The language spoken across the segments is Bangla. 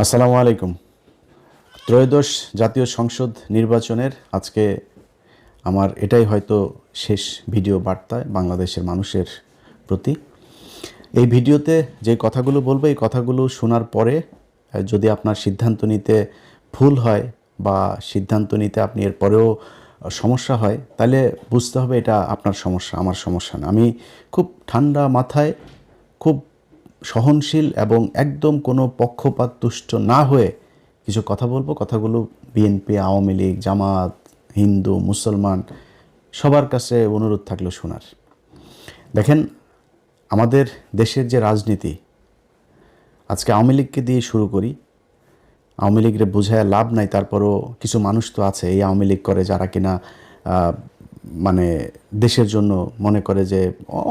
আসসালামু আলাইকুম। ত্রয়োদশ জাতীয় সংসদ নির্বাচনের আজকে আমার এটাই হয়তো শেষ ভিডিও বার্তা বাংলাদেশের মানুষের প্রতি। এই ভিডিওতে যে কথাগুলো বলবো এই কথাগুলো শোনার পরে যদি আপনার সিদ্ধান্ত নিতে ভুল হয় বা সিদ্ধান্ত নিতে আপনি এর পরেও সমস্যা হয়, তাহলে বুঝতে হবে এটা আপনার সমস্যা, আমার সমস্যা না। আমি খুব ঠান্ডা মাথায়, খুব সহনশীল এবং একদম কোনো পক্ষপাত তুষ্ট না হয়ে কিছু কথা বলবো। কথাগুলো বিএনপি, আওয়ামী লীগ, জামাত, হিন্দু, মুসলমান সবার কাছে অনুরোধ থাকলো শোনার। দেখেন, আমাদের দেশের যে রাজনীতি, আজকে আওয়ামী লীগকে দিয়ে শুরু করি। আওয়ামী লীগরে বোঝায় লাভ নাই, তারপরও কিছু মানুষ তো আছে এই আওয়ামী লীগ করে যারা কিনা মানে দেশের জন্য মনে করে যে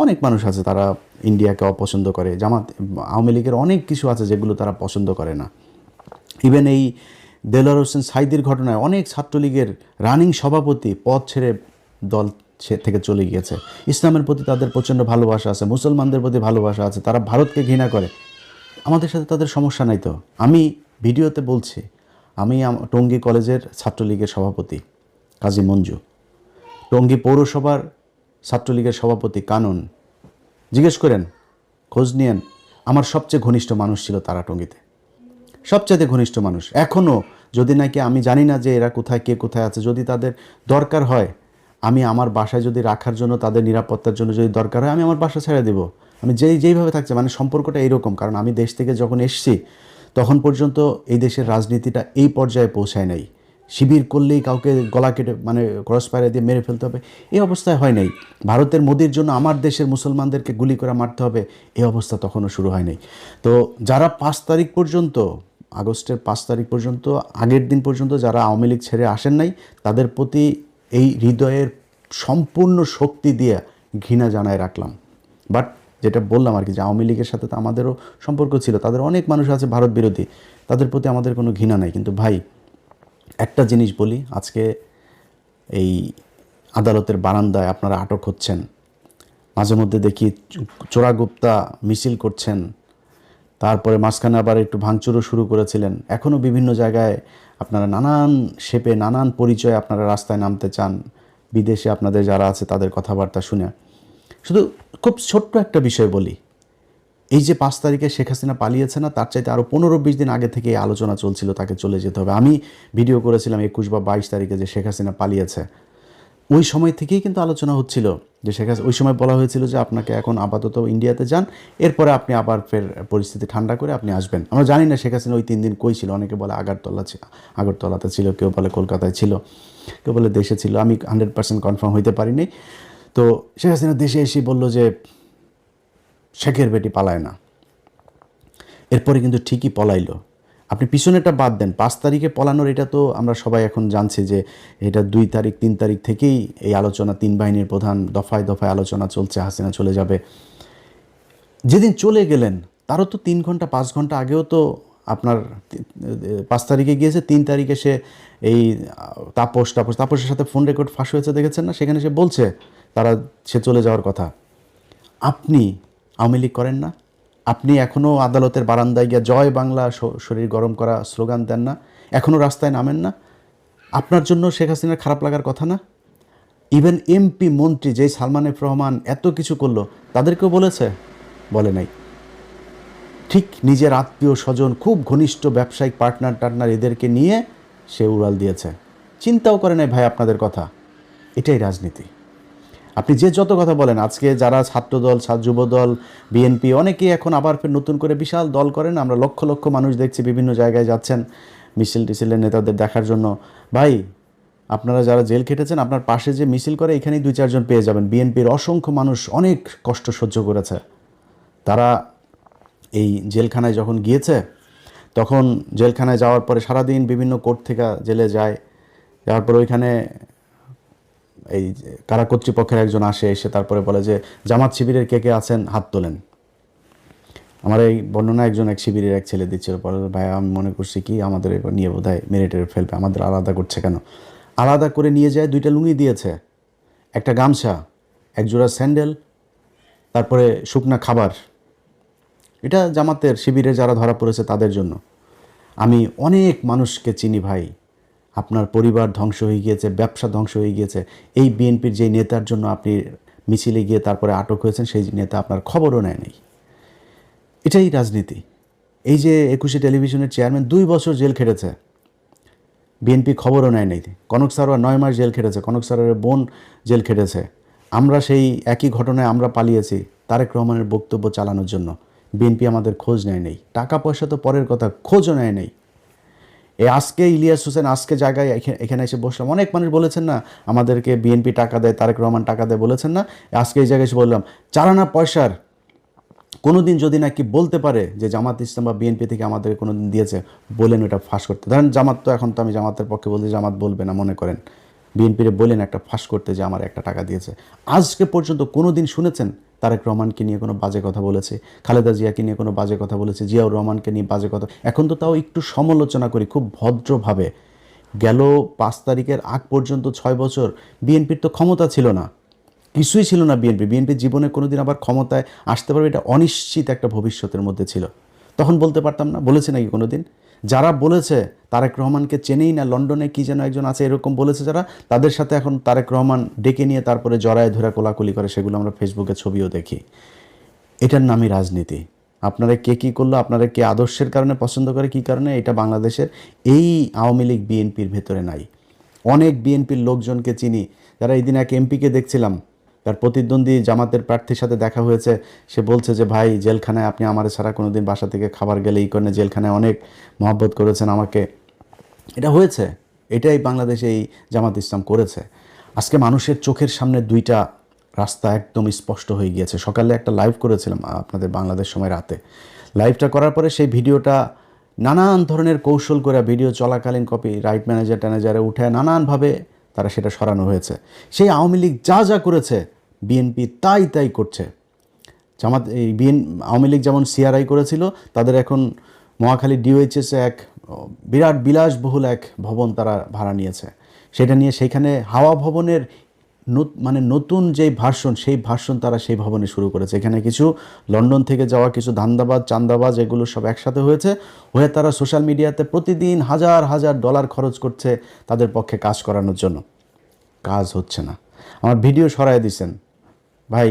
অনেক মানুষ আছে তারা ইন্ডিয়াকে অপছন্দ করে। জামাত, আওয়ামী লীগের অনেক কিছু আছে যেগুলো তারা পছন্দ করে না। ইভেন এই দেলোয়ার হোসেন সাঈদীর ঘটনায় অনেক ছাত্রলীগের রানিং সভাপতি পদ ছেড়ে দল থেকে চলে গিয়েছে। ইসলামের প্রতি তাদের প্রচণ্ড ভালোবাসা আছে, মুসলমানদের প্রতি ভালোবাসা আছে, তারা ভারতকে ঘৃণা করে। আমাদের সাথে তাদের সমস্যা নাই তো। আমি ভিডিওতে বলছি, আমি টঙ্গী কলেজের ছাত্রলীগের সভাপতি কাজী মঞ্জু, টঙ্গী পৌরসভার ছাত্রলীগের সভাপতি কানন। জিজ্ঞেস করেন, খোঁজ নিয়েন, আমার সবচেয়ে ঘনিষ্ঠ মানুষ ছিল তারা টঙ্গীতে, সবচেয়ে ঘনিষ্ঠ মানুষ। এখনও যদি নাকি আমি জানি না যে এরা কোথায়, কে কোথায় আছে, যদি তাদের দরকার হয় আমি আমার বাসায় যদি রাখার জন্য, তাদের নিরাপত্তার জন্য যদি দরকার হয় আমি আমার বাসা ছেড়ে দেবো। আমি যেইভাবে থাকছে, মানে সম্পর্কটা এইরকম। কারণ আমি দেশ থেকে যখন এসছি তখন পর্যন্ত এই দেশের রাজনীতিটা এই পর্যায়ে পৌঁছায় নাই। শিবির করলেই কাউকে গলা কেটে মানে ক্রস ফায়ার দিয়ে মেরে ফেলতে হবে, এই অবস্থায় হয় নাই। ভারতের মোদির জন্য আমার দেশের মুসলমানদেরকে গুলি করে মারতে হবে, এই অবস্থা তখনও শুরু হয় নাই। তো যারা 5 তারিখ পর্যন্ত, আগস্টের 5 তারিখ পর্যন্ত, আগের দিন পর্যন্ত যারা আওয়ামী লীগ ছেড়ে আসেন নাই, তাদের প্রতি এই হৃদয়ের সম্পূর্ণ শক্তি দিয়ে ঘৃণা জানায় রাখলাম। বাট যেটা বললাম আর কি, যে আওয়ামী লীগের সাথে তো আমাদেরও সম্পর্ক ছিল, তাদের অনেক মানুষ আছে ভারত বিরোধী, তাদের প্রতি আমাদের কোনো ঘৃণা নাই। কিন্তু ভাই, একটা জিনিস বলি, আজকে এই আদালতের বারান্দায় আপনারা আটক হচ্ছেন, মাঝে মধ্যে দেখি চোরাগুপ্তা মিছিল করছেন, তারপরে মাঝখানে আবার একটু ভাঙচুরও শুরু করেছিলেন। এখনও বিভিন্ন জায়গায় আপনারা নানান শেপে, নানান পরিচয়ে আপনারা রাস্তায় নামতে চান, বিদেশে আপনাদের যারা আছে তাদের কথাবার্তা শুনে। শুধু খুব ছোট্ট একটা বিষয় বলি, এই যে 5 তারিখে শেখ হাসিনা পালিয়েছে না, তার চাইতে আরও 15-20 দিন আগে থেকে এই আলোচনা চলছিল তাকে চলে যেতে হবে। আমি ভিডিও করেছিলাম 21 বা 22 তারিখে যে শেখ হাসিনা পালিয়েছে। ওই সময় থেকেই কিন্তু আলোচনা হচ্ছিল যে শেখ হাসিনা, ওই সময় বলা হয়েছিল যে আপনাকে এখন আপাতত ইন্ডিয়াতে যান, এরপরে আপনি আবার ফের পরিস্থিতি ঠান্ডা করে আপনি আসবেন। আমরা জানি না শেখ হাসিনা ওই 3 দিন কই ছিল। অনেকে বলে আগরতলাতে ছিল, কেউ বলে কলকাতায় ছিল, কেউ বলে দেশে ছিল। আমি 100% কনফার্ম হইতে পারিনি। তো শেখ হাসিনা দেশে এসে বলল যে শেখের বেটি পালায় না। এরপরে কিন্তু ঠিকই পলাইলো। আপনি পিছনেটা বাদ দেন, 5 তারিখে পলানোর এটা তো আমরা সবাই এখন জানছি যে এটা 2 তারিখ 3 তারিখ থেকেই এই আলোচনা, 3 বাহিনীর প্রধান দফায় দফায় আলোচনা চলছে, হাসিনা চলে যাবে। যেদিন চলে গেলেন তারও তো 3 ঘন্টা 5 ঘন্টা আগেও তো আপনার 5 তারিখে গিয়েছে, 3 তারিখে সে এই তাপসের সাথে ফোন রেকর্ড ফাঁস হয়েছে, দেখেছেন না? সেখানে সে বলছে সে চলে যাওয়ার কথা। আপনি আওয়ামী লীগ করেন না? আপনি এখনও আদালতের বারান্দায় গিয়ে জয় বাংলা শরীর গরম করা স্লোগান দেন না? এখনও রাস্তায় নামেন না? আপনার জন্য শেখ হাসিনার খারাপ লাগার কথা না? ইভেন এমপি মন্ত্রী যেই সালমান এফ রহমান এত কিছু করলো, তাদেরকেও বলেছে? বলে নাই। ঠিক নিজের আত্মীয় স্বজন, খুব ঘনিষ্ঠ ব্যবসায়িক পার্টনার এদেরকে নিয়ে সে উড়াল দিয়েছে। চিন্তাও করে নাই ভাই আপনাদের কথা। এটাই রাজনীতি। আপনি যে যত কথা বলেন, আজকে যারা ছাত্রদল, যুবদল, বিএনপি অনেকেই এখন আবার ফের নতুন করে বিশাল দল করেন। আমরা লক্ষ লক্ষ মানুষ দেখছি বিভিন্ন জায়গায় যাচ্ছেন মিছিল টিছিলের নেতাদের দেখার জন্য। ভাই, আপনারা যারা জেল খেটেছেন, আপনার পাশে যে মিছিল করে এখানেই 2-4 জন পেয়ে যাবেন। বিএনপির অসংখ্য মানুষ অনেক কষ্ট সহ্য করেছে। তারা এই জেলখানায় যখন গিয়েছে, তখন জেলখানায় যাওয়ার পরে সারাদিন বিভিন্ন কোর্ট থেকে জেলে যায়, যাওয়ার পর ওইখানে এই কারা কর্তৃপক্ষের একজন এসে তারপরে বলে যে জামাত শিবিরের কে কে আছেন হাত তোলেন। আমার এই বর্ণনা এক শিবিরের এক ছেলে দিচ্ছিল। পরে ভাই আমি মনে করছি কি আমাদের এবার নিয়ে বোধহয় মেরে টেরে ফেলবে, আমাদের আলাদা করছে কেন? আলাদা করে নিয়ে যায়, 2টা লুঙ্গি দিয়েছে, একটা গামছা, এক জোড়া স্যান্ডেল, তারপরে শুকনা খাবার। এটা জামাতের শিবিরে যারা ধরা পড়েছে তাদের জন্য। আমি অনেক মানুষকে চিনি ভাই, আপনার পরিবার ধ্বংস হয়ে গিয়েছে, ব্যবসা ধ্বংস হয়ে গিয়েছে এই বিএনপির যেই নেতার জন্য আপনি মিছিলে গিয়ে তারপরে আটক হয়েছেন, সেই নেতা আপনার খবরও নেয়নি। এটাই রাজনীতি। এই যে 21শে টেলিভিশনের চেয়ারম্যান 2 বছর জেল খেটেছে, বিএনপি খবরও নেয় নাই। কনক সারোয়ার 9 মাস জেল খেটেছে, কনক সারোয়ারের বোন জেল খেটেছে। আমরা সেই একই ঘটনায় আমরা পালিয়েছি তারেক রহমানের বক্তব্য চালানোর জন্য। বিএনপি আমাদের খোঁজ নেয় নেই, টাকা পয়সা তো পরের কথা, খোঁজও নেয় নেই। এই আজকে ইলিয়াস হোসেন আজকে জায়গায় এখানে এসে বসলাম, অনেক মানুষ বলেছেন না আমাদেরকে বিএনপি টাকা দেয়, তারেক রহমান টাকা দেয়, বলেছেন না, আজকে এই জায়গায় এসে বললাম চারানা পয়সার কোনো দিন যদি নাকি বলতে পারে যে জামাত ইসলাম বা বিএনপি থেকে আমাদের কোনো দিন দিয়েছে, বলেন ওটা ফাঁস করতে। ধরেন জামাত, তো এখন তো আমি জামাতের পক্ষে বলছি, জামাত বলবে না মনে করেন, বিএনপিরে বলেন একটা ফাঁস করতে যে আমার একটা টাকা দিয়েছে। আজকে পর্যন্ত কোনো দিন শুনেছেন তারেক রহমানকে নিয়ে কোনো বাজে কথা বলেছে, খালেদা জিয়াকে নিয়ে কোনো বাজে কথা বলেছে, জিয়াউর রহমানকে নিয়ে বাজে কথা? এখন তো তাও একটু সমালোচনা করি খুব ভদ্রভাবে। গেল 5 তারিখের আগ পর্যন্ত 6 বছর বিএনপির তো ক্ষমতা ছিল না, কিছুই ছিল না। বিএনপি জীবনে কোনোদিন আবার ক্ষমতায় আসতে পারবে এটা অনিশ্চিত একটা ভবিষ্যতের মধ্যে ছিল। তখন বলতে পারতাম না? বলেছে নাকি কোনো দিন? যারা বলেছে তারেক রহমানকে চেনেই না, লন্ডনে কি যেন একজন আছে এরকম বলেছে যারা, তাদের সাথে এখন তারেক রহমান ডেকে নিয়ে তারপরে জড়ায় ধরে কোলাকুলি করে, সেগুলো আমরা ফেসবুকে ছবিও দেখি। এটার নামই রাজনীতি। আপনারা কে কী করলো, আপনারা কে আদর্শের কারণে পছন্দ করে, কী কারণে, এটা বাংলাদেশের এই আওয়ামী লীগ বিএনপির ভেতরে নাই। অনেক বিএনপির লোকজনকে চিনি যারা, এই দিন এক এমপিকে দেখছিলাম, তার প্রতিদ্বন্দ্বী জামাতের প্রার্থীর সাথে দেখা হয়েছে, সে বলছে যে ভাই জেলখানায় আপনি আমার ছাড়া কোনো দিন বাসা থেকে খাবার গেলে এই কারণে জেলখানায় অনেক মহব্বত করেছেন আমাকে। এটা হয়েছে, এটাই বাংলাদেশে এই জামাত ইসলাম করেছে। আজকে মানুষের চোখের সামনে 2টা রাস্তা একদম স্পষ্ট হয়ে গিয়েছে। সকালে একটা লাইভ করেছিলাম আপনাদের বাংলাদেশ সময় রাতে, লাইভটা করার পরে সেই ভিডিওটা নানান ধরনের কৌশল করে, ভিডিও চলাকালীন কপি রাইট ম্যানেজারে উঠে নানানভাবে তারা সেটা সরানো হয়েছে। সেই আওয়ামী লীগ যা যা করেছে বিএনপি তাই করছে। জামাত এই আওয়ামী লীগ যেমন সিআরআই করেছিল, তাদের এখন মহাখালী ডিওএইচএসে এক বিরাট বিলাসবহুল এক ভবন তারা ভাড়া নিয়েছে। সেটা নিয়ে সেইখানে হাওয়া ভবনের মানে নতুন যেই ভার্সন, সেই ভার্সন তারা সেই ভবনে শুরু করেছে। এখানে কিছু লন্ডন থেকে যাওয়া কিছু ধান্দাবাজ চান্দাবাজ এগুলো সব একসাথে হয়ে তারা সোশ্যাল মিডিয়াতে প্রতিদিন হাজার হাজার ডলার খরচ করছে তাদের পক্ষে কাজ করানোর জন্য। কাজ হচ্ছে না, আমার ভিডিও সরাই দিচ্ছেন। ভাই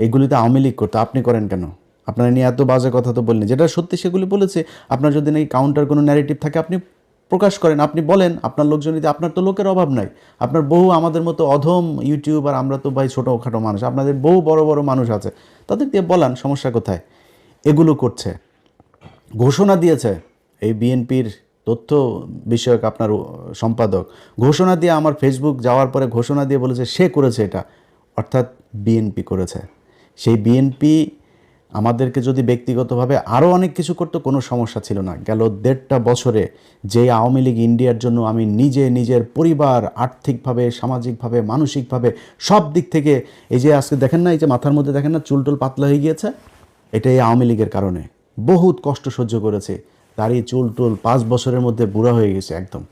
এগুলিতে আওয়ামী লীগ করতে, আপনি করেন কেন? আপনারা নিয়ে এত বাজে কথা তো বললেন, যেটা সত্যি সেগুলি বলেছে। আপনার যদি নাকি কাউন্টার কোনো ন্যারেটিভ থাকে আপনি প্রকাশ করেন, আপনি বলেন, আপনার লোকজন দিতে। আপনার তো লোকের অভাব নাই, আপনার বহু আমাদের মতো অধম ইউটিউবার, আমরা তো ভাই ছোটোখাটো মানুষ, আপনাদের বহু বড় বড় মানুষ আছে, তাদের দিয়ে বলান, সমস্যা কোথায়? এগুলো করছে, ঘোষণা দিয়েছে এই বিএনপির তথ্য বিষয়ক আপনার সম্পাদক, ঘোষণা দিয়ে আমার ফেসবুক যাওয়ার পরে ঘোষণা দিয়ে বলেছে সে করেছে এটা, অর্থাৎ বিএনপি করেছে। সেই বিএনপি আমাদেরকে যদি ব্যক্তিগতভাবে আরও অনেক কিছু করতো কোনো সমস্যা ছিল না। গেল 1.5টা বছরে যে আওয়ামী লীগ ইন্ডিয়ার জন্য আমি নিজের পরিবার, আর্থিকভাবে, সামাজিকভাবে, মানসিকভাবে সব দিক থেকে, এই যে আজকে দেখেন না, এই যে মাথার মধ্যে দেখেন না চুলটুল পাতলা হয়ে গিয়েছে, এটা এই আওয়ামী লীগের কারণে। বহুত কষ্ট সহ্য করেছে, দাড়ি চুলটুল 5 বছরের মধ্যে বুড়া হয়ে গেছে একদম।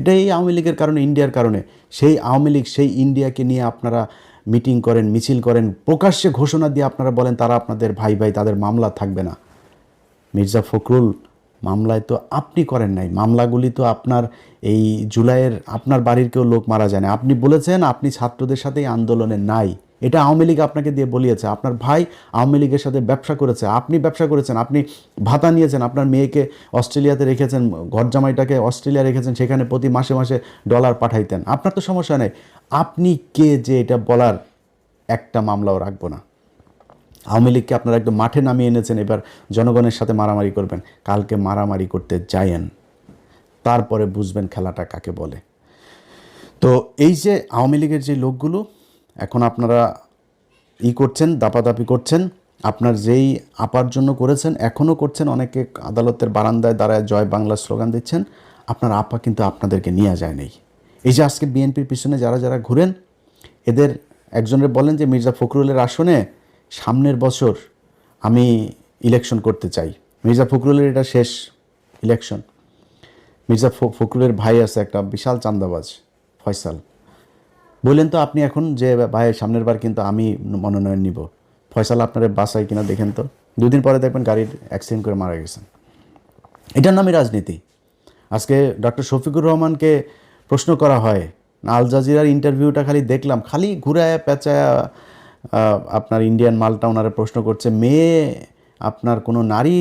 এটা এই আওয়ামী লীগের কারণে, ইন্ডিয়ার কারণে। সেই আওয়ামী লীগ, সেই ইন্ডিয়াকে নিয়ে আপনারা মিটিং করেন, মিছিল করেন, প্রকাশ্যে ঘোষণা দিয়ে আপনারা বলেন তারা আপনাদের ভাই, তাদের মামলা থাকবে না। মির্জা ফখরুল মামলায় তো আপনি করেন নাই, মামলাগুলি তো আপনার এই জুলাইয়ের আপনার বাড়ির কেউ লোক মারা যায় না। আপনি বলেছেন আপনি ছাত্রদের সাথেই আন্দোলনে নাই, এটা আওয়ামী লীগ আপনাকে দিয়ে বলিয়েছে। আপনার ভাই আওয়ামী লীগের সাথে ব্যবসা করেছে, আপনি ব্যবসা করেছেন, আপনি ভাতা নিয়েছেন, আপনার মেয়েকে অস্ট্রেলিয়াতে রেখেছেন, ঘর জামাইটাকে অস্ট্রেলিয়া রেখেছেন, সেখানে প্রতি মাসে মাসে ডলার পাঠাইতেন। আপনার তো সমস্যা নেই, আপনি কে যে এটা বলার একটা মামলাও রাখবো না। আওয়ামী লীগকে আপনারা একদম মাঠে নামিয়ে এনেছেন, এবার জনগণের সাথে মারামারি করবেন। কালকে মারামারি করতে যায়েন, তারপরে বুঝবেন খেলাটা কাকে বলে। তো এই যে আওয়ামী লীগের যে লোকগুলো এখন আপনারা করছেন, দাপাদাপি করছেন, আপনার যেই আপার জন্য করেছেন এখনও করছেন, অনেকে আদালতের বারান্দায় দাঁড়ায় জয় বাংলা স্লোগান দিচ্ছেন, আপনার আপা কিন্তু আপনাদেরকে নিয়ে যায় নেই। এই যে আজকে বিএনপির পিছনে যারা ঘুরেন, এদের একজনের বলেন যে মির্জা ফখরুলের আসনে সামনের বছর আমি ইলেকশন করতে চাই। মির্জা ফখরুলের এটা শেষ ইলেকশন। মির্জা ফখরুলের ভাই আছে একটা বিশাল চান্দাবাজ, ফয়সাল। বললেন তো আপনি এখন যে ভাই সামনের বার কিন্তু আমি মনোনয়ন নিব, ফয়সাল আপনার বাসায় কিনা দেখেন তো। 2 দিন পরে দেখবেন গাড়ির অ্যাক্সিডেন্ট করে মারা গেছেন। এটার নামই রাজনীতি। আজকে ডক্টর শফিকুর রহমানকে প্রশ্ন করা হয়, আল জাজিরার ইন্টারভিউটা খালি দেখলাম, খালি ঘুরায় পেঁচায় আপনার ইন্ডিয়ান মালটা ওনারা প্রশ্ন করছে, মেয়ে আপনার কোনো নারী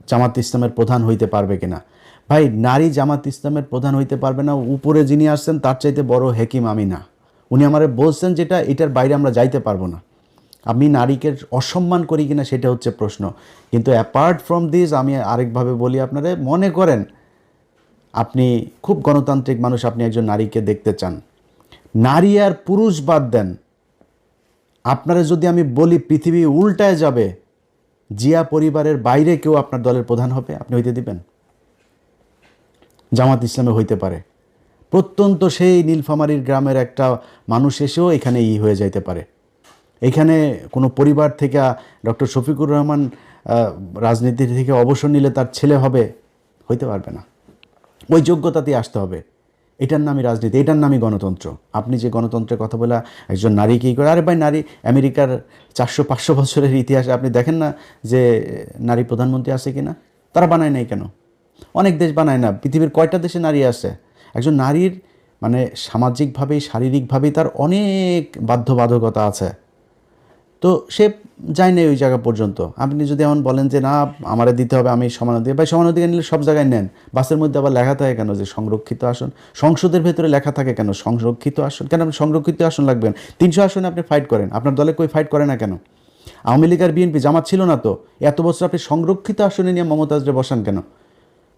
জামাত ইসলামের প্রধান হইতে পারবে কিনা। ভাই, নারী জামাত ইসলামের প্রধান হইতে পারবে না, উপরে যিনি আসছেন তার চাইতে বড় হেকিম আমি না। উনি আমারে বলছেন যেটা, এটার বাইরে আমরা যাইতে পারবো না। আমি নারীকে অসম্মান করি কিনা সেটা হচ্ছে প্রশ্ন। কিন্তু অ্যাপার্ট ফ্রম দিস, আমি আরেকভাবে বলি আপনারা, মনে করেন আপনি খুব গণতান্ত্রিক মানুষ, আপনি একজন নারীকে দেখতে চান, নারী আর পুরুষ বাদ দেন, আপনারা যদি আমি বলি পৃথিবী উল্টায় যাবে, জিয়া পরিবারের বাইরে কেউ আপনার দলের প্রধান হবে, আপনি হইতে দিবেন? জামাত ইসলামে হইতে পারে, প্রত্যন্ত সেই নীলফামারীর গ্রামের একটা মানুষ এসেও এখানে হয়ে যাইতে পারে। এখানে কোনো পরিবার থেকে ডক্টর শফিকুর রহমান রাজনীতি থেকে অবসর নিলে তার ছেলে হবে, হইতে পারবে না। ওই যোগ্যতাতেই আসতে হবে। এটার নামই রাজনীতি, এটার নামই গণতন্ত্র। আপনি যে গণতন্ত্রের কথা বলে একজন নারী কী করে, আরে ভাই, নারী আমেরিকার 400-500 বছরের ইতিহাসে আপনি দেখেন না যে নারী প্রধানমন্ত্রী আছে কি না? তারা বানায় নাই কেন? অনেক দেশ বানায় না। পৃথিবীর কয়টা দেশে নারী আছে? একজন নারীর মানে সামাজিকভাবেই শারীরিকভাবেই তার অনেক বাধ্যবাধকতা আছে, তো সে যায় না ওই জায়গা পর্যন্ত। আপনি যদি এমন বলেন যে না আমারে দিতে হবে, আমি সমান অধিকার, ভাই সমান অধিকার নিলে সব জায়গায় নেন। বাসের মধ্যে আবার লেখা থাকে কেন যে সংরক্ষিত আসন? সংসদের ভেতরে লেখা থাকে কেন সংরক্ষিত আসন? কেন আপনি সংরক্ষিত আসন লাগবেন? 300 আসনে আপনি ফাইট করেন, আপনার দলে কই ফাইট করে না কেন? আওয়ামী লীগ আর বিএনপি জামাত ছিল না তো, এত বছর আপনি সংরক্ষিত আসনে নিয়ে মমতাজরে বসান কেন?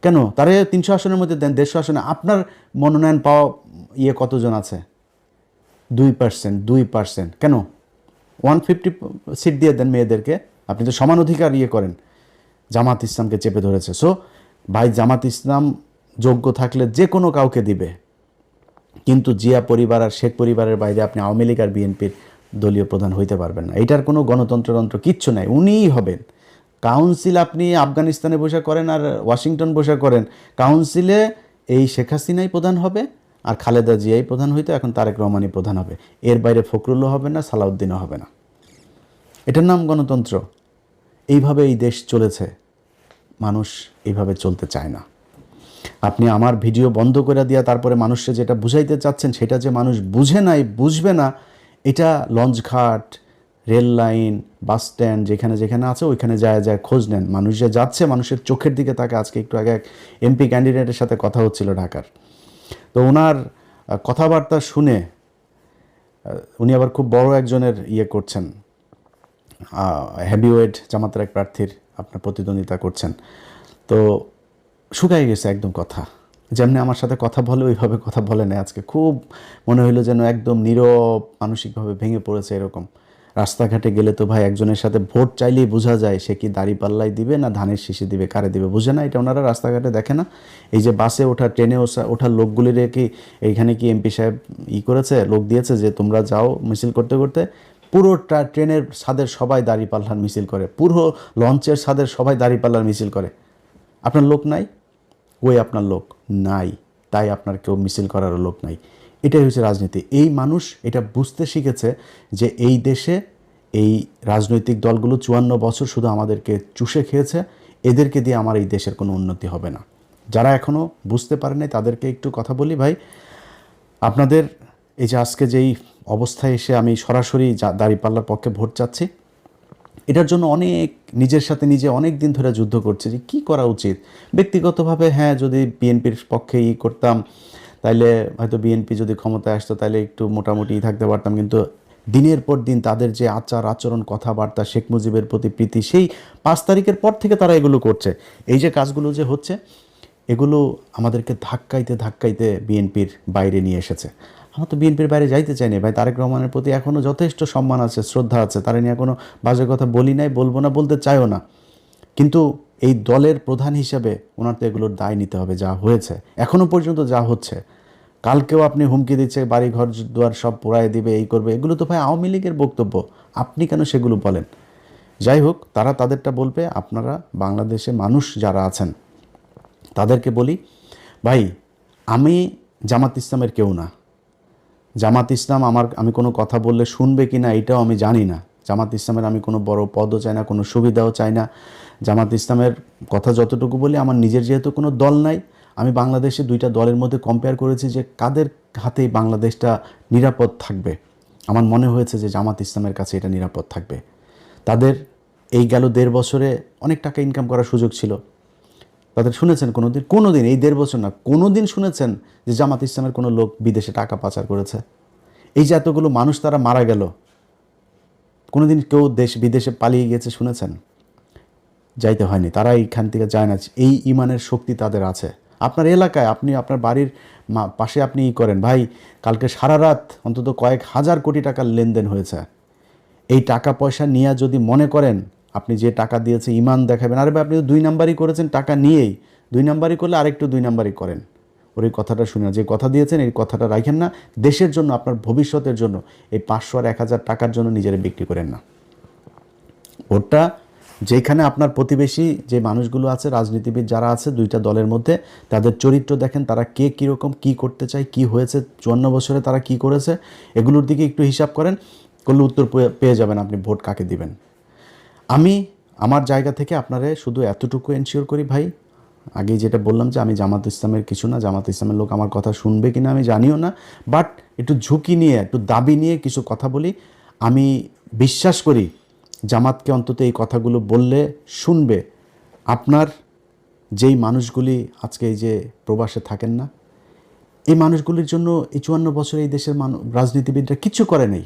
কেন তারে 300 আসনের মধ্যে দেন, 150 আসনে? আপনার মনোনয়ন পাওয়া কতজন আছে? 2%, 2%। কেন 150 সিট দিয়ে দেন মেয়েদেরকে? আপনি তো সমান অধিকার করেন। জামাত ইসলামকে চেপে ধরেছে। সো ভাই, জামাত ইসলাম যোগ্য থাকলে যে কোনো কাউকে দিবে, কিন্তু জিয়া পরিবার আর শেখ পরিবারের বাইরে আপনি আওয়ামী লীগ আর বিএনপির দলীয় প্রধান হইতে পারবেন না। এটার কোনো গণতন্ত্রতন্ত্র কিচ্ছু নাই, উনিই হবেন। কাউন্সিল আপনি আফগানিস্তানে বসে করেন আর ওয়াশিংটন বসে করেন, কাউন্সিলে এই শেখ হাসিনাই প্রধান হবে আর খালেদা জিয়াই প্রধান হইতো, এখন তারেক রহমানই প্রধান হবে। এর বাইরে ফখরুলও হবে না, সালাউদ্দিনও হবে না। এটার নাম গণতন্ত্র। এইভাবে এই দেশ চলেছে, মানুষ এইভাবে চলতে চায় না। আপনি আমার ভিডিও বন্ধ করে দিয়া তারপরে মানুষকে যেটা বুঝাইতে চাচ্ছেন সেটা যে মানুষ বুঝে নাই, বুঝবে না, এটা লঞ্চঘাট, রেল লাইন, বাস স্ট্যান্ড যেখানে যেখানে আছে ওইখানে যায় যায় খোঁজ নেন। মানুষ যে যাচ্ছে, মানুষের চোখের দিকে তাকে। আজকে একটু আগে এক এমপি ক্যান্ডিডেটের সাথে কথা হচ্ছিল ঢাকার, তো ওনার কথাবার্তা শুনে, উনি আবার খুব বড় একজনের করছেন, হেভিওয়েট জামাতের এক প্রার্থীর আপনার প্রতিদ্বন্দ্বিতা করছেন, তো শুকাই গেছে একদম কথা। যেমনি আমার সাথে কথা বলে ওইভাবে কথা বলে না আজকে। খুব মনে হইলো যেন একদম নীরব, মানসিকভাবে ভেঙে পড়েছে এরকম। রাস্তাঘাটে গেলে তো ভাই একজনের সাথে ভোট চাইলেই বোঝা যায় সে কি দাঁড়িপাল্লাই দিবে না ধানের শীষে দিবে, কারে দিবে বুঝে না। এটা ওনারা রাস্তাঘাটে দেখে না। এই যে বাসে ওঠা, ট্রেনে ওঠার লোকগুলির কি এইখানে কি এমপি সাহেব করেছে, লোক দিয়েছে যে তোমরা যাও মিছিল করতে করতে? পুরো ট্রেনের ছাদের সবাই দাঁড়িপাল্লার মিছিল করে, পুরো লঞ্চের ছাদের সবাই দাঁড়িপাল্লার মিছিল করে। আপনার লোক নাই, ওই আপনার লোক নাই, তাই আপনার কেউ মিছিল করারও লোক নাই। এটাই হচ্ছে রাজনীতি। এই মানুষ এটা বুঝতে শিখেছে যে এই দেশে এই রাজনৈতিক দলগুলো 54 বছর শুধু আমাদেরকে চুষে খেয়েছে, এদেরকে দিয়ে আমার এই দেশের কোনো উন্নতি হবে না। যারা এখনও বুঝতে পারে নাই তাদেরকে একটু কথা বলি, ভাই আপনাদের এই যে আজকে যেই অবস্থায় এসে আমি সরাসরি দাঁড়িপাল্লার পক্ষে ভোট চাচ্ছি, এটার জন্য অনেক নিজের সাথে নিজে অনেক দিন ধরে যুদ্ধ করছে যে কী করা উচিত। ব্যক্তিগতভাবে হ্যাঁ, যদি বিএনপির পক্ষে করতাম তাইলে হয়তো বিএনপি যদি ক্ষমতায় আসতো তাহলে একটু মোটামুটি থাকতে পারতাম, কিন্তু দিনের পর দিন তাদের যে আচার আচরণ, কথাবার্তা, শেখ মুজিবের প্রতি প্রীতি, সেই 5 তারিখের পর থেকে তারা এগুলো করছে। এই যে কাজগুলো যে হচ্ছে, এগুলো আমাদেরকে ধাক্কাইতে ধাক্কাইতে বিএনপির বাইরে নিয়ে এসেছে। আমরা তো বিএনপির বাইরে যাইতে চাই না ভাই। তারেক রহমানের প্রতি এখনও যথেষ্ট সম্মান আছে, শ্রদ্ধা আছে, তারা নিয়ে কোনো বাজে কথা বলি নাই, বলবো না, বলতে চাইও না। কিন্তু এই দলের প্রধান হিসেবে ওনার তো এগুলোর দায় নিতে হবে। যা হয়েছে এখনও পর্যন্ত, যা হচ্ছে, কালকেও আপনি হুমকি দিচ্ছে বাড়ি ঘর দুয়ার সব পোড়ায় দিবে, এই করবে, এগুলো তো ভাই আওয়ামী লীগের বক্তব্য। আপনি কেন সেগুলো বলেন? যাই হোক, তারা তাদেরটা বলবে। আপনারা বাংলাদেশে মানুষ যারা আছেন তাদেরকে বলি, ভাই আমি জামাত ইসলামের কেউ না। জামাত ইসলাম আমি কোনো কথা বললে শুনবে কি না এটাও আমি জানি না। জামাত ইসলামের আমি কোনো বড় পদও চাই না, কোনো সুবিধাও চাই না। জামাত ইসলামের কথা যতটুকু বলি, আমার নিজের যেহেতু কোনো দল নাই, আমি বাংলাদেশে দুইটা দলের মধ্যে কম্পেয়ার করেছি যে কাদের হাতেই বাংলাদেশটা নিরাপদ থাকবে। আমার মনে হয়েছে যে জামাত ইসলামের কাছে এটা নিরাপদ থাকবে। তাদের এই গেল 1.5 বছরে অনেক টাকা ইনকাম করার সুযোগ ছিল। তাদের শুনেছেন কোনো দিন এই 1.5 বছর না, কোনো দিন শুনেছেন যে জামাত ইসলামের কোনো লোক বিদেশে টাকা পাচার করেছে? এই যে এতগুলো মানুষ তারা মারা গেল, কোনো দিন কেউ বিদেশে পালিয়ে গিয়েছে শুনেছেন? যাইতে হয়নি, তারা এইখান থেকে যায় না। এই ইমানের শক্তি তাদের আছে। আপনার এলাকায় আপনি আপনার বাড়ির পাশে আপনি করেন, ভাই কালকে সারা রাত অন্তত কয়েক হাজার কোটি টাকার লেনদেন হয়েছে। এই টাকা পয়সা নিয়ে যদি মনে করেন আপনি যে টাকা দিয়েছে ইমান দেখাবেন, আরে ভাই আপনি তো 2 নাম্বারই করেছেন, টাকা নিয়েই 2 নাম্বারই করলে আরেকটু 2 নাম্বারই করেন। ওর এই কথাটা শুনে, যে কথা দিয়েছেন এই কথাটা রাখেন না। দেশের জন্য, আপনার ভবিষ্যতের জন্য এই 500 আর 1000 টাকার জন্য নিজেরা বিক্রি করেন না। ওটা যেখানে আপনার প্রতিবেশী যে মানুষগুলো আছে, রাজনীতিবিদ যারা আছে দুইটা দলের মধ্যে, তাদের চরিত্র দেখেন, তারা কে কীরকম কী করতে চায়, কি হয়েছে 54 বছরে তারা কি করেছে, এগুলোর দিকে একটু হিসাব করেন, করলে উত্তর পেয়ে যাবেন আপনি ভোট কাকে দিবেন। আমি আমার জায়গা থেকে আপনারে শুধু এতটুকু এনশিওর করি ভাই, আগেই যেটা বললাম যে আমি জামাত ইসলামের কিছু না, জামাত ইসলামের লোক আমার কথা শুনবে কিনা আমি জানিও না, বাট একটু ঝুঁকি নিয়ে, একটু দাবি নিয়ে কিছু কথা বলি। আমি বিশ্বাস করি জামাতকে অন্তত এই কথাগুলো বললে শুনবে। আপনার যেই মানুষগুলি আজকে এই যে প্রবাসে থাকেন না, এই মানুষগুলির জন্য এই 54 বছরে এই দেশের রাজনীতিবিদরা কিছু করে নেই।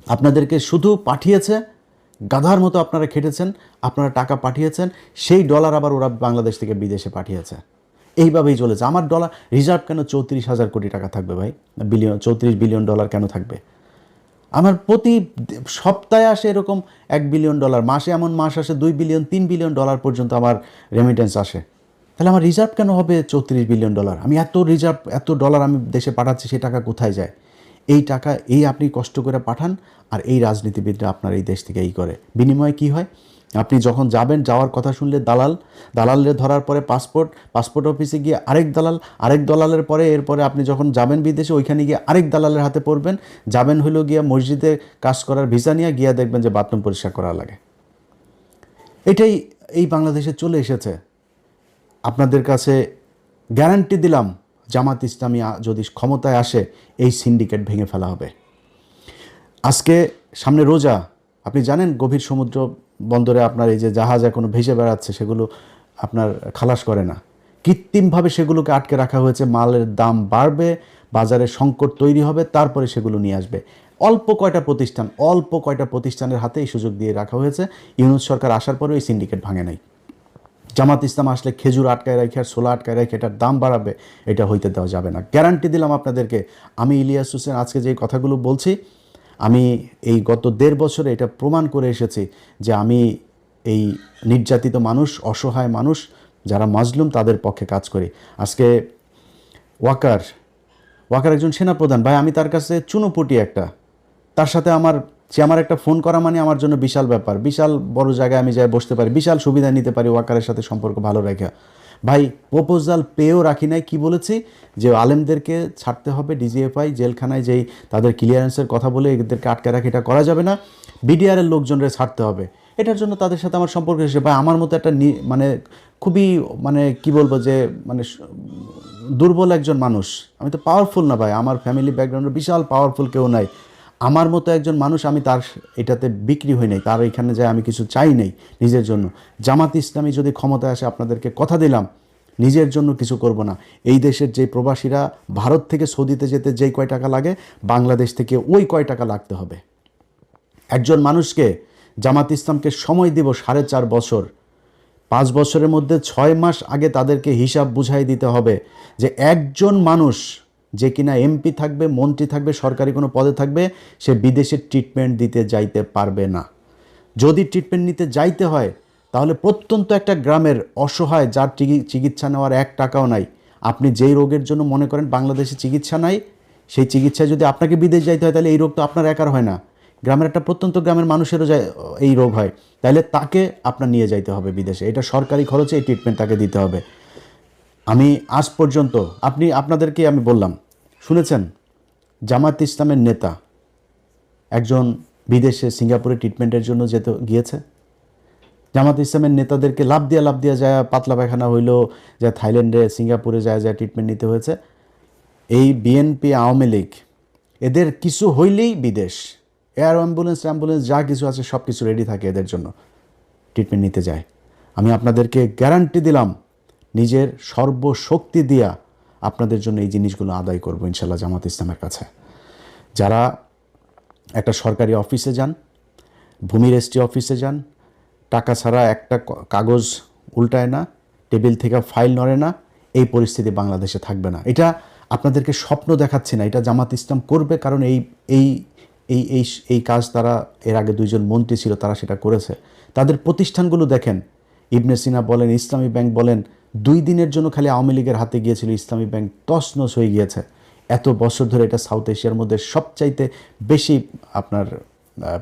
আপনাদেরকে শুধু পাঠিয়েছে, গাধার মতো আপনারা খেটেছেন, আপনারা টাকা পাঠিয়েছেন, সেই ডলার আবার ওরা বাংলাদেশ থেকে বিদেশে পাঠিয়েছে। এইভাবেই চলেছে। আমার ডলার রিজার্ভ কেন 34,000 কোটি টাকা থাকবে ভাই? 34 বিলিয়ন ডলার কেন থাকবে? আমার প্রতি সপ্তাহে আসে এরকম $1 বিলিয়ন, মাসে এমন মাস আসে 2 বিলিয়ন 3 বিলিয়ন ডলার পর্যন্ত আমার রেমিটেন্স আসে। তাহলে আমার রিজার্ভ কেন হবে 34 বিলিয়ন ডলার? আমি এত রিজার্ভ, এত ডলার আমি দেশে পাঠাচ্ছি, সে টাকা কোথায় যায়? এই টাকা আপনি কষ্ট করে পাঠান, আর এই রাজনীতিবিদরা আপনার এই দেশ থেকে করে। বিনিময়ে কি হয়? আপনি যখন যাবেন, যাওয়ার কথা শুনলে দালালের ধরার পরে পাসপোর্ট অফিসে গিয়ে আরেক দালালের পরে, এরপরে আপনি যখন যাবেন বিদেশে, ওইখানে গিয়ে আরেক দালালের হাতে পড়বেন। যাবেন হইলেও গিয়া মসজিদে কাজ করার ভিসা নিয়ে গিয়া দেখবেন যে বাথরুম পরিষ্কার করা লাগে। এটাই এই বাংলাদেশে চলে এসেছে। আপনাদের কাছে গ্যারান্টি দিলাম, জামাত ইসলামী যদি ক্ষমতায় আসে, এই সিন্ডিকেট ভেঙে ফেলা হবে। আজকে সামনে রোজা, আপনি জানেন গভীর সমুদ্র বন্দরে আপনার এই যে জাহাজ এখনো ভেসে বেড়াচ্ছে, সেগুলো আপনার খালাস করে না, কৃত্রিমভাবে সেগুলোকে আটকে রাখা হয়েছে। মালের দাম বাড়বে, বাজারে সংকট তৈরি হবে, তারপরে সেগুলো নিয়ে আসবে। অল্প কয়টা প্রতিষ্ঠানের হাতে এই সুযোগ দিয়ে রাখা হয়েছে। ইউনূস সরকার আসার পরেও এই সিন্ডিকেট ভাঙে নাই। জামাত ইসলাম আসলে খেজুর আটকায় রাখে আর ছোলা আটকায় রাখে, এটার দাম বাড়াবে, এটা হইতে দেওয়া যাবে না। গ্যারান্টি দিলাম আপনাদেরকে। আমি ইলিয়াস হোসেন আজকে যে কথাগুলো বলছি, আমি এই গত 1.5 বছরে এটা প্রমাণ করে এসেছি যে আমি এই নির্যাতিত মানুষ, অসহায় মানুষ যারা মাজলুম, তাদের পক্ষে কাজ করি। আজকে ওয়াকার একজন সেনাপ্রধান ভাই, আমি তার কাছে চুনোপুটি একটা, তার সাথে সে আমার একটা ফোন করা মানে আমার জন্য বিশাল ব্যাপার। বিশাল বড় জায়গায় আমি যাই বসতে পারি, বিশাল সুবিধা নিতে পারি ওয়াকারের সাথে সম্পর্ক ভালো রেখে। ভাই প্রপোজাল পেয়েও রাখি নাই। কি বলেছি? যে আলেমদেরকে ছাড়তে হবে, ডিজিএফআই জেলখানায় যেই তাদের ক্লিয়ারেন্সের কথা বলে এদেরকে আটকে রাখি, এটা করা যাবে না। বিডিআরের লোকজনরা ছাড়তে হবে। এটার জন্য তাদের সাথে আমার সম্পর্ক এসেছে। ভাই আমার মতো একটা খুবই কি বলবো যে দুর্বল একজন মানুষ, আমি তো পাওয়ারফুল না ভাই, আমার ফ্যামিলি ব্যাকগ্রাউন্ডে বিশাল পাওয়ারফুল কেউ নাই। আমার মতো একজন মানুষ, আমি তার এটাতে বিক্রি হই নাই, তার এখানে যায় আমি কিছু চাই নাই নিজের জন্য। জামাত ইসলামী যদি ক্ষমতায় আসে, আপনাদেরকে কথা দিলাম, নিজের জন্য কিছু করব না। এই দেশের যে প্রবাসীরা ভারত থেকে সৌদিতে যেতে যেই কয় টাকা লাগে, বাংলাদেশ থেকে ওই কয় টাকা লাগতে হবে। একজন মানুষকে, জামাত ইসলামকে সময় দিব 4.5 বছর। 5 বছরের মধ্যে 6 মাস আগে তাদেরকে হিসাব বুঝাই দিতে হবে যে একজন মানুষ যে কিনা এমপি থাকবে, মন্ত্রী থাকবে, সরকারি কোনো পদে থাকবে, সে বিদেশে ট্রিটমেন্ট দিতে যাইতে পারবে না। যদি ট্রিটমেন্ট নিতে যাইতে হয়, তাহলে প্রত্যন্ত একটা গ্রামের অসহায়, যার চিকিৎসা নেওয়ার 1 টাকাও নাই, আপনি যেই রোগের জন্য মনে করেন বাংলাদেশে চিকিৎসা নাই, সেই চিকিৎসায় যদি আপনাকে বিদেশ যাইতে হয়, তাহলে এই রোগ তো আপনার একার হয় না, গ্রামের একটা প্রত্যন্ত গ্রামের মানুষেরও এই রোগ হয়, তাহলে তাকে আপনার নিয়ে যাইতে হবে বিদেশে। এটা সরকারি খরচে এই ট্রিটমেন্ট তাকে দিতে হবে। আমি আজ পর্যন্ত আপনাদেরকে আমি বললাম, শুনেছেন জামাত ইসলামের নেতা একজন বিদেশে সিঙ্গাপুরে ট্রিটমেন্টের জন্য গিয়েছে? জামাত ইসলামের নেতাদেরকে লাভ দিয়া যায় পাতলা পায়খানা হইলো, যা থাইল্যান্ডে সিঙ্গাপুরে যায় ট্রিটমেন্ট নিতে হয়েছে। এই বিএনপি আওয়ামী লীগ এদের কিছু হইলেই বিদেশ, এয়ার অ্যাম্বুলেন্স যা কিছু আছে সব কিছু রেডি থাকে এদের জন্য, ট্রিটমেন্ট নিতে যায়। আমি আপনাদেরকে গ্যারান্টি দিলাম নিজের সর্বশক্তি দিয়া আপনাদের জন্য এই জিনিসগুলো আদায় করবো ইনশাল্লাহ জামাত ইসলামের কাছে। যারা একটা সরকারি অফিসে যান, ভূমি রেজিস্ট্রি অফিসে যান, টাকা ছাড়া একটা কাগজ উল্টায় না, টেবিল থেকে ফাইল নড়ে না, এই পরিস্থিতি বাংলাদেশে থাকবে না। এটা আপনাদেরকে স্বপ্ন দেখাচ্ছি না, এটা জামাত ইসলাম করবে। কারণ এই এই এই এই এই কাজ তারা এর আগে 2 জন মন্ত্রী ছিল, তারা সেটা করেছে। তাদের প্রতিষ্ঠানগুলো দেখেন, ইবনে সিনা বলেন, ইসলামী ব্যাংক বলেন, 2 দিনের জন্য খালি আওয়ামী লীগের হাতে গিয়েছিল, ইসলামী ব্যাংক তছনছ হয়ে গিয়েছে। এত বছর ধরে এটা সাউথ এশিয়ার মধ্যে সবচাইতে বেশি আপনার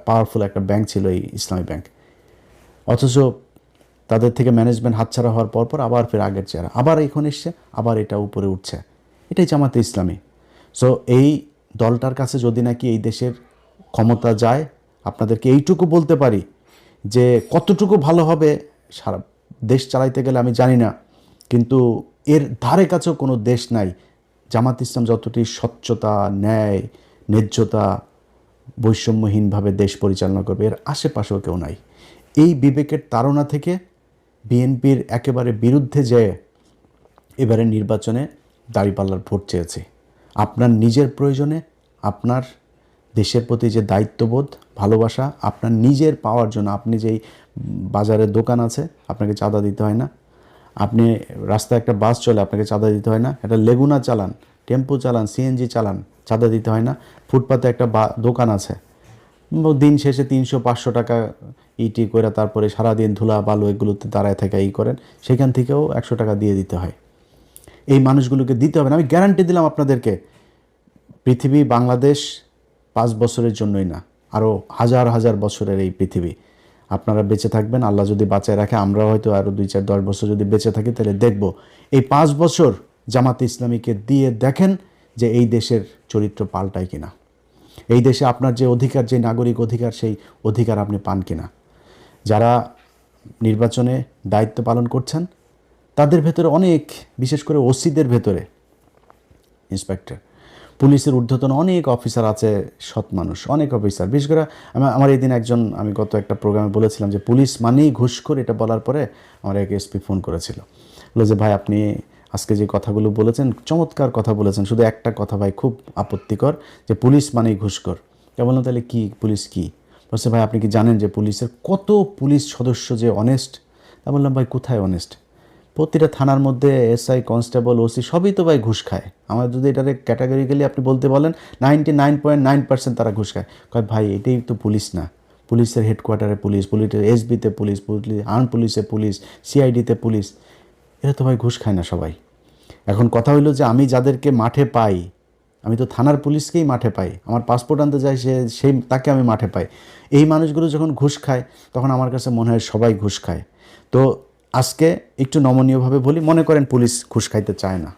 পাওয়ারফুল একটা ব্যাংক ছিল এই ইসলামী ব্যাংক। অথচ তাদের থেকে ম্যানেজমেন্ট হাতছাড়া হওয়ার পর আবার ফের আগের চেহারা, আবার এখন এসছে, আবার এটা উপরে উঠছে। এটাই জামাতে ইসলামী। সো এই দলটার কাছে যদি নাকি এই দেশের ক্ষমতা যায়, আপনাদেরকে এইটুকু বলতে পারি যে কতটুকু ভালো হবে সারা দেশ চালাইতে গেলে আমি জানি না, কিন্তু এর ধারে কাছেও কোনো দেশ নাই জামাত ইসলাম যতটি স্বচ্ছতা, ন্যায়, ন্যায্যতা, বৈষম্যহীনভাবে দেশ পরিচালনা করবে, এর আশেপাশেও কেউ নাই। এই বিবেকের তাড়না থেকে বিএনপির একেবারে বিরুদ্ধে যেয়ে এবারে নির্বাচনে দাঁড়িপাল্লার ভোট চেয়েছে। আপনার নিজের প্রয়োজনে, আপনার দেশের প্রতি যে দায়িত্ববোধ, ভালোবাসা, আপনার নিজের পাওয়ার জন্য, আপনি যেই বাজারের দোকান আছে আপনাকে চাঁদা দিতে হয় না, আপনি রাস্তায় একটা বাস চলে আপনাকে চাঁদা দিতে হয় না, একটা লেগুনা চালান, টেম্পো চালান, সিএনজি চালান, চাঁদা দিতে হয় না, ফুটপাতে একটা দোকান আছে, দিন শেষে 300-500 টাকা ইটি করে তারপরে সারাদিন ধুলা বালু এগুলোতে দাঁড়ায় থেকে করেন, সেখান থেকেও 100 টাকা দিয়ে দিতে হয়। এই মানুষগুলোকে দিতে হবে না। আমি গ্যারান্টি দিলাম আপনাদেরকে, পৃথিবী বাংলাদেশ 5 বছরের জন্যই না, আরও হাজার হাজার বছরের এই পৃথিবী আপনারা বেঁচে থাকবেন। আল্লাহ যদি বাঁচায় রাখে, আমরা হয়তো আরও 2-4-10 বছর যদি বেঁচে থাকি, তাহলে দেখব এই 5 বছর জামাতে ইসলামীকে দিয়ে দেখেন যে এই দেশের চরিত্র পাল্টায় কিনা, এই দেশে আপনার যে অধিকার, যে নাগরিক অধিকার, সেই অধিকার আপনি পান কিনা। যারা নির্বাচনে দায়িত্ব পালন করছেন তাদের ভেতরে অনেক, বিশেষ করে ওসিদের ভেতরে, ইন্সপেক্টর, পুলিশের ঊর্ধ্বতন অনেক অফিসার আছে, সৎ মানুষ, অনেক অফিসার। বিশেষ করে আমার এই দিন একজন, আমি গত একটা প্রোগ্রামে বলেছিলাম যে পুলিশ মানেই ঘুষখোর, এটা বলার পরে আমার এক এসপি ফোন করেছিল, বলে যে ভাই আপনি আজকে যে কথাগুলো বলেছেন চমৎকার কথা বলেছেন, শুধু একটা কথা ভাই খুব আপত্তিকর, যে পুলিশ মানেই ঘুষখোর। তা বললাম তাহলে কি, পুলিশ কি? বলছে ভাই আপনি কি জানেন যে পুলিশের কত পুলিশ সদস্য যে অনেস্ট? তা বললাম ভাই কোথায় অনেস্ট? প্রতিটা থানার মধ্যে এসআই, কনস্টেবল, ওসি সবই তো ভাই ঘুষ খায়। আমার যদি এটারে ক্যাটাগরিক্যালি আপনি বলতে বলেন 99.9% তারা ঘুষ খায়। কয় ভাই এটাই তো পুলিশ না, পুলিশের হেডকোয়ার্টারে পুলিশ, পুলিশের এসবিতে পুলিশ, আর্ম পুলিশে পুলিশ, সিআইডিতে পুলিশ, এরা তো ভাই ঘুষ খায় না সবাই। এখন কথা হইলো যে আমি যাদেরকে মাঠে পাই, আমি তো থানার পুলিশকেই মাঠে পাই, আমার পাসপোর্ট আনতে যাই সেই তাকে আমি মাঠে পাই। এই মানুষগুলো যখন ঘুষ খায় তখন আমার কাছে মনে হয় সবাই ঘুষ খায়। তো আজকে একটু নমনীয়ভাবে বলি, মনে করেন পুলিশ ঘুষ খাইতে চায় না,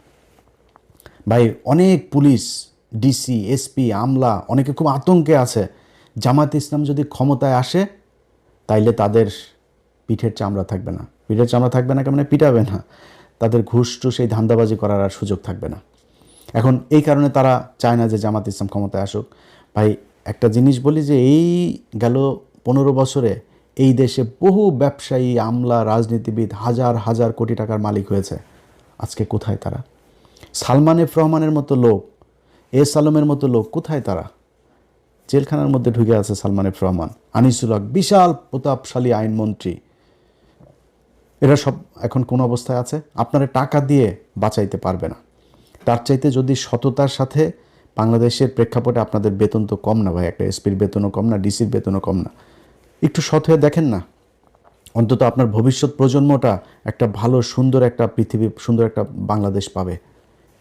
ভাই অনেক পুলিশ, ডিসি, এসপি, আমলা অনেকে খুব আতঙ্কে আছে। জামাত ইসলাম যদি ক্ষমতায় আসে তাইলে তাদের পিঠের চামড়া থাকবে না। পিঠের চামড়া থাকবে না, কেমন পিটাবে না, তাদের ঘুষ টুস এই ধান্দাবাজি করার আর সুযোগ থাকবে না। এখন এই কারণে তারা চায় না যে জামাত ইসলাম ক্ষমতায় আসুক। ভাই একটা জিনিস বলি যে এই গেল 15 বছরে এই দেশে বহু ব্যবসায়ী, আমলা, রাজনীতিবিদ হাজার হাজার কোটি টাকার মালিক হয়েছে। আজকে কোথায় তারা? সালমান এফ রহমানের মতো লোক, এস আলমের মতো লোক কোথায় তারা? জেলখানার মধ্যে ঢুকে আছে সালমান এফ রহমান, আনিসুল হক, বিশাল প্রতাপশালী আইনমন্ত্রী, এরা সব এখন কোন অবস্থায় আছে? আপনারা টাকা দিয়ে বাঁচাইতে পারবে না। তার চাইতে যদি সততার সাথে, বাংলাদেশের প্রেক্ষাপটে আপনাদের বেতন তো কম না ভাই, একটা এসপির বেতনও কম না, ডিসির বেতনও কম না, একটু সৎ হয়ে দেখেন না, অন্তত আপনার ভবিষ্যৎ প্রজন্মটা একটা ভালো সুন্দর একটা পৃথিবী, সুন্দর একটা বাংলাদেশ পাবে।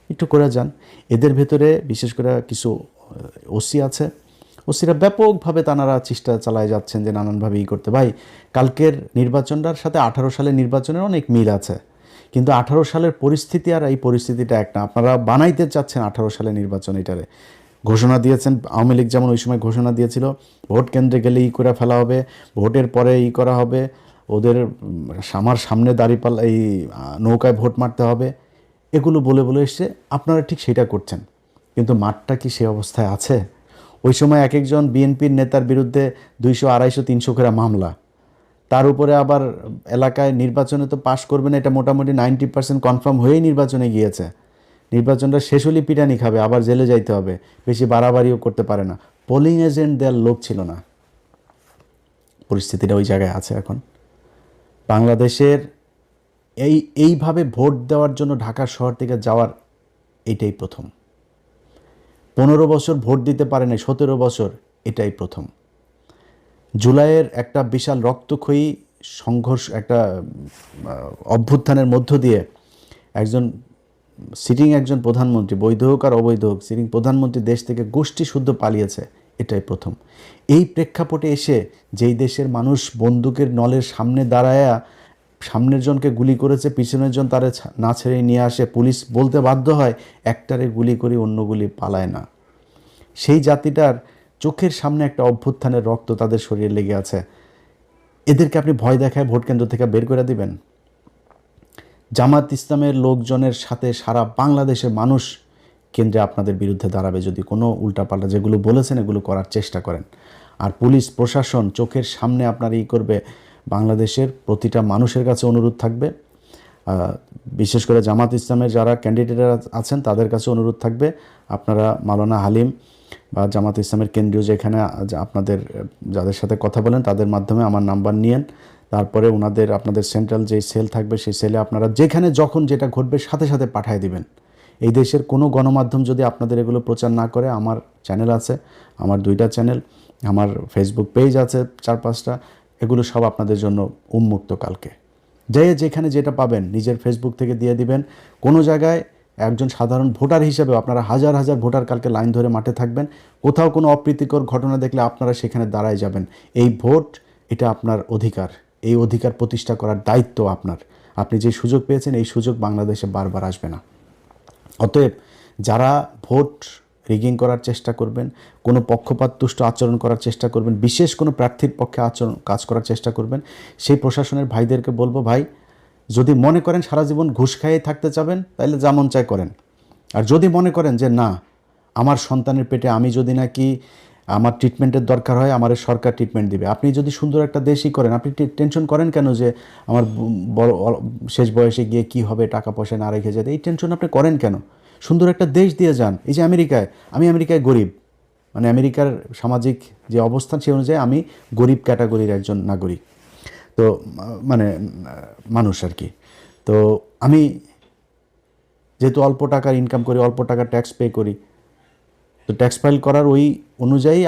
একটু করে যান। এদের ভেতরে বিশেষ করে কিছু ওসি আছে, ওসিরা ব্যাপকভাবে তানারা চেষ্টা চালায় যাচ্ছেন যে নানানভাবে করতে। ভাই কালকের নির্বাচনটার সাথে 18 সালের নির্বাচনের অনেক মিল আছে, কিন্তু 18 সালের পরিস্থিতি আর এই পরিস্থিতিটা এক না। আপনারা বানাইতে চাচ্ছেন 18 সালের নির্বাচন, এটারে ঘোষণা দিয়েছেন। আওয়ামী লীগ যেমন ওই সময় ঘোষণা দিয়েছিল ভোট কেন্দ্রে গেলে করে ফেলা হবে, ভোটের পরে করা হবে, ওদের আমার সামনে দাঁড়িপাল্লা এই নৌকায় ভোট মারতে হবে, এগুলো বলে বলে এসছে। আপনারা ঠিক সেটা করছেন, কিন্তু মাঠটা কি সে অবস্থায় আছে? ওই সময় এক একজন বিএনপির নেতার বিরুদ্ধে 200, 250, 300 করে মামলা, তার উপরে আবার এলাকায় নির্বাচনে তো পাশ করবে না, এটা মোটামুটি 90% কনফার্ম হয়েই নির্বাচনে গিয়েছে। নির্বাচনটা শেষ হলেই পিটানি খাবে, আবার জেলে যাইতে হবে, বেশি বাড়াবাড়িও করতে পারে না। পোলিং এজেন্ট দেওয়ার লোক ছিল না। পরিস্থিতিটা ওই জায়গায় আছে এখন। বাংলাদেশের এইভাবে ভোট দেওয়ার জন্য ঢাকা শহর থেকে যাওয়ার এটাই প্রথম। 15 বছর ভোট দিতে পারে না, 17 বছর, এটাই প্রথম। জুলাইয়ের একটা বিশাল রক্তক্ষয়ী সংঘর্ষ, একটা অভ্যুত্থানের মধ্য দিয়ে একজন প্রধানমন্ত্রী, বৈধ হোক আর অবৈধ হোক, সিটিং প্রধানমন্ত্রী দেশ থেকে গোষ্ঠী শুদ্ধ পালিয়েছে, এটাই প্রথম। এই প্রেক্ষাপটে এসে যেই দেশের মানুষ বন্দুকের নলের সামনে দাঁড়ায়া সামনের জনকে গুলি করেছে, পিছনের জন তারে না ছেড়ে নিয়ে আসে, পুলিশ বলতে বাধ্য হয় একটারে গুলি করি, অন্য গুলি পালায় না। সেই জাতিটার চোখের সামনে একটা অভ্যুত্থানের রক্ত তাদের শরীরে লেগে আছে। এদেরকে আপনি ভয় দেখায় ভোট কেন্দ্র থেকে বের করে দিবেন? জামাত ইসলামের লোকজনের সাথে সারা বাংলাদেশের মানুষ কেন্দ্রে আপনাদের বিরুদ্ধে দাঁড়াবে যদি কোনো উল্টাপাল্টা যেগুলো বলেছেন এগুলো করার চেষ্টা করেন। আর পুলিশ প্রশাসন চোখের সামনে আপনার করবে। বাংলাদেশের প্রতিটা মানুষের কাছে অনুরোধ থাকবে, বিশেষ করে জামাত ইসলামের যারা ক্যান্ডিডেট আছেন তাদের কাছে অনুরোধ থাকবে, আপনারা মাওলানা হালিম বা জামাত ইসলামের কেন্দ্রীয় যেখানে আপনাদের যাদের সাথে কথা বলেন তাদের মাধ্যমে আমার নাম্বার নিয়েন। তারপরে আপনাদের সেন্ট্রাল যে সেল থাকবে সেই সেলে আপনারা যেখানে যখন যেটা ঘটবে সাথে সাথে পাঠিয়ে দিবেন। এই দেশের কোনো গণমাধ্যম যদি আপনাদের এগুলো প্রচার না করে, আমার চ্যানেল আছে, আমার 2টা চ্যানেল, আমার ফেসবুক পেজ আছে 4-5টা, এগুলো সব আপনাদের জন্য উন্মুক্ত। কালকে যেখানে যেটা পাবেন নিজের ফেসবুক থেকে দিয়ে দিবেন। কোনো জায়গায় একজন সাধারণ ভোটার হিসেবে আপনারা হাজার হাজার ভোটার কালকে লাইন ধরে মাঠে থাকবেন। কোথাও কোনো অপ্রীতিকর ঘটনা দেখলে আপনারা সেখানে দাঁড়ায় যাবেন। এই ভোট, এটা আপনার অধিকার, এই অধিকার প্রতিষ্ঠা করার দায়িত্ব আপনার। আপনি যে সুযোগ পেয়েছেন এই সুযোগ বাংলাদেশে বারবার আসবে না। অতএব যারা ভোট রিগিং করার চেষ্টা করবেন, কোনো পক্ষপাতদুষ্ট আচরণ করার চেষ্টা করবেন, বিশেষ কোনো প্রার্থীর পক্ষে কাজ করার চেষ্টা করবেন, সেই প্রশাসনের ভাইদেরকে বলবো, ভাই যদি মনে করেন সারা জীবন ঘুষ খাইয়ে থাকতে চাবেন তাহলে যা মন চায় করেন। আর যদি মনে করেন যে না, আমার সন্তানের পেটে আমি যদি নাকি আমার ট্রিটমেন্টের দরকার হয়, আমার সরকার ট্রিটমেন্ট দিবে, আপনি যদি সুন্দর একটা দেশই করেন, আপনি টেনশন করেন কেন যে আমার বড় শেষ বয়সে গিয়ে কি হবে, টাকা পয়সা না রেখে যেতে, এই টেনশন আপনি করেন কেন? সুন্দর একটা দেশ দিয়ে যান। এই যে আমি আমেরিকায় গরিব, মানে আমেরিকার সামাজিক যে অবস্থান সেই অনুযায়ী আমি গরিব ক্যাটাগরির একজন নাগরিক, তো মানে মানুষ আর কি। তো আমি যেহেতু অল্প টাকার ইনকাম করি, অল্প টাকা ট্যাক্স পে করি, তো ট্যাক্স ফাইল করার ওই অনুযায়ী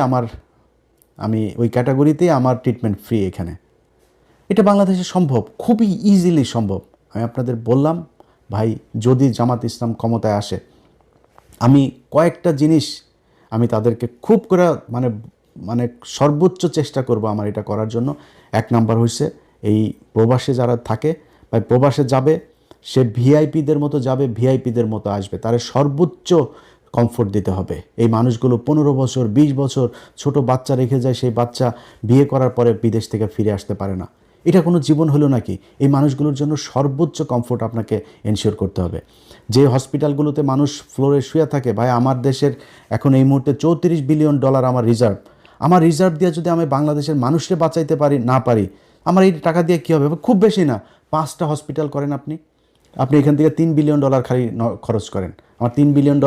আমি ওই ক্যাটাগরিতেই আমার ট্রিটমেন্ট ফ্রি এখানে। এটা বাংলাদেশে সম্ভব, খুবই ইজিলি সম্ভব। আমি আপনাদের বললাম ভাই, যদি জামাত ইসলাম ক্ষমতায় আসে, আমি কয়েকটা জিনিস আমি তাদেরকে খুব করে মানে সর্বোচ্চ চেষ্টা করব আমার এটা করার জন্য। 1 নাম্বার হচ্ছে এই প্রবাসে যারা থাকে বা প্রবাসে যাবে, সে ভিআইপিদের মতো যাবে, ভিআইপিদের মতো আসবে, তার সর্বোচ্চ কমফোর্ট দিতে হবে। এই মানুষগুলো 15 বছর 20 বছর ছোট বাচ্চা রেখে যায়, সেই বাচ্চা বিয়ে করার পরে বিদেশ থেকে ফিরে আসতে পারে না। এটা কোনো জীবন হলো নাকি? এই মানুষগুলোর জন্য সর্বোচ্চ কমফোর্ট আপনাকে এনশিওর করতে হবে। যে হসপিটালগুলোতে মানুষ ফ্লোরে শুয়ে থাকে, ভাই আমার দেশের এখন এই মুহূর্তে $34 বিলিয়ন আমার রিজার্ভ দিয়ে যদি আমি বাংলাদেশের মানুষকে বাঁচাইতে না পারি, আমার এই টাকা দিয়ে কী হবে? খুব বেশি না, 5টা হসপিটাল করেন আপনি এখান থেকে $3 বিলিয়ন খালি খরচ করেন। আমার $3 বিলিয়ন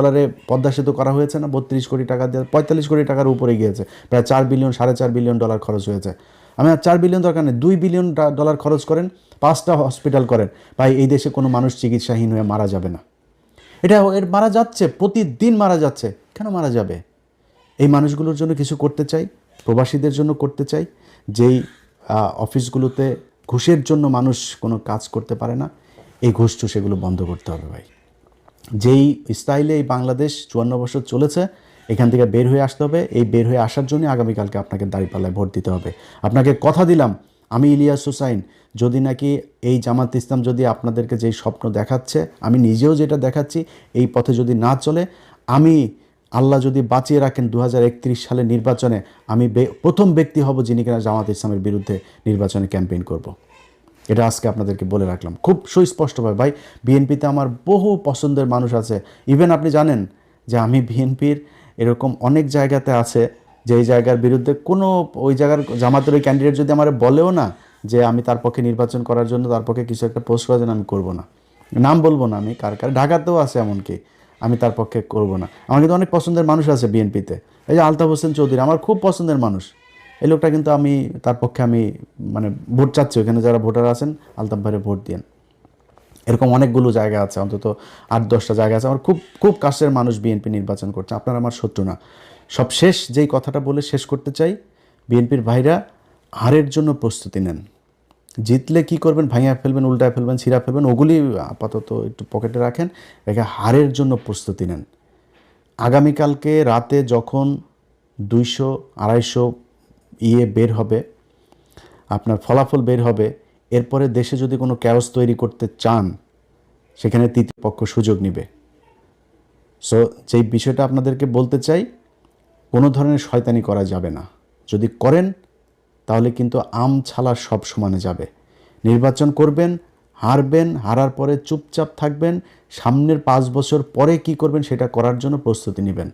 পদ্মা সেতু করা হয়েছে না, 32 কোটি টাকা দিয়ে 45 কোটি টাকার উপরে গিয়েছে, প্রায় $4 বিলিয়ন $4.5 বিলিয়ন খরচ হয়েছে। আমি আর $4 বিলিয়ন দরকার নেই, $2 বিলিয়ন খরচ করেন, 5টা হসপিটাল করেন। ভাই এই দেশে কোনো মানুষ চিকিৎসাহীন হয়ে মারা যাবে না। মারা যাচ্ছে, প্রতিদিন মারা যাচ্ছে, কেন মারা যাবে? এই মানুষগুলোর জন্য কিছু করতে চাই, প্রবাসীদের জন্য করতে চাই। যেই অফিসগুলোতে ঘুষের জন্য মানুষ কোনো কাজ করতে পারে না, এই ঘুষ সেগুলো বন্ধ করতে হবে ভাই। যেই স্টাইলে এই বাংলাদেশ 54 বছর চলেছে, এখান থেকে বের হয়ে আসতে হবে। এই বের হয়ে আসার জন্য আগামীকালকে আপনাকে দাঁড়িপাল্লায় ভোট দিতে হবে। আপনাকে কথা দিলাম, আমি ইলিয়াস হোসাইন, যদি নাকি এই জামাত ইসলাম যদি আপনাদেরকে যেই স্বপ্ন দেখাচ্ছে, আমি নিজেও যেটা দেখাচ্ছি, এই পথে যদি না চলে, আমি আল্লাহ যদি বাঁচিয়ে রাখেন 2031 সালের নির্বাচনে আমি প্রথম ব্যক্তি হব যিনি কিনা জামাত ইসলামের বিরুদ্ধে নির্বাচনে ক্যাম্পেইন করব। এটা আজকে আপনাদেরকে বলে রাখলাম খুব সুস্পষ্টভাবে। ভাই, বিএনপিতে আমার বহু পছন্দের মানুষ আছে। ইভেন আপনি জানেন যে আমি বিএনপির এরকম অনেক জায়গাতে আছে যে এই জায়গার বিরুদ্ধে কোনো ওই জায়গার জামাতের ওই ক্যান্ডিডেট যদি আমার বলেও না যে আমি তার পক্ষে নির্বাচন করার জন্য তার পক্ষে কিছু একটা পোস্ট করার জন্য, আমি করব না। নাম বলবো না আমি কার কার, ঢাকাতেও আছে এমনকি, আমি তার পক্ষে করব না। আমার কিন্তু অনেক পছন্দের মানুষ আছে বিএনপিতে। এই যে আলতাফ হোসেন চৌধুরী আমার খুব পছন্দের মানুষ, এই লোকটা কিন্তু আমি তার পক্ষে আমি মানে ভোট চাচ্ছি, ওখানে যারা ভোটার আছেন আলতাফ ভাইরে ভোট দিন। এরকম অনেকগুলো জায়গা আছে, অন্তত 8-10টা জায়গা আছে আমার খুব খুব কাছের মানুষ বিএনপি নির্বাচন করছে। আপনারা আমার শত্রু না। সব শেষ যেই কথাটা বলে শেষ করতে চাই, বিএনপির ভাইরা হারের জন্য প্রস্তুতি নেন। জিতলে কি করবেন, ভাঙিয়া ফেলবেন, উল্টায় ফেলবেন, ছিঁড়া ফেলবেন, ওগুলি আপাতত একটু পকেটে রাখেন, রেখে হারের জন্য প্রস্তুতি নেন। আগামীকালকে রাতে যখন 200-250 বের হবে, আপনার ফলাফল বের হবে, এরপরে দেশে যদি কোনো ক্যাওস তৈরি করতে চান, সেখানে তৃতীয় পক্ষ সুযোগ নেবে। সো যেই বিষয়টা আপনাদেরকে বলতে চাই, কোনো ধরনের শয়তানি করা যাবে না। যদি করেন তাহলে কিন্তু আম ছালা সব সমানে যাবে। নির্বাচন করবেন, হারবেন, হারার পরে চুপচাপ থাকবেন, সামনের 5 বছর পরে কি করবেন সেটা করার জন্য প্রস্তুতি নেবেন।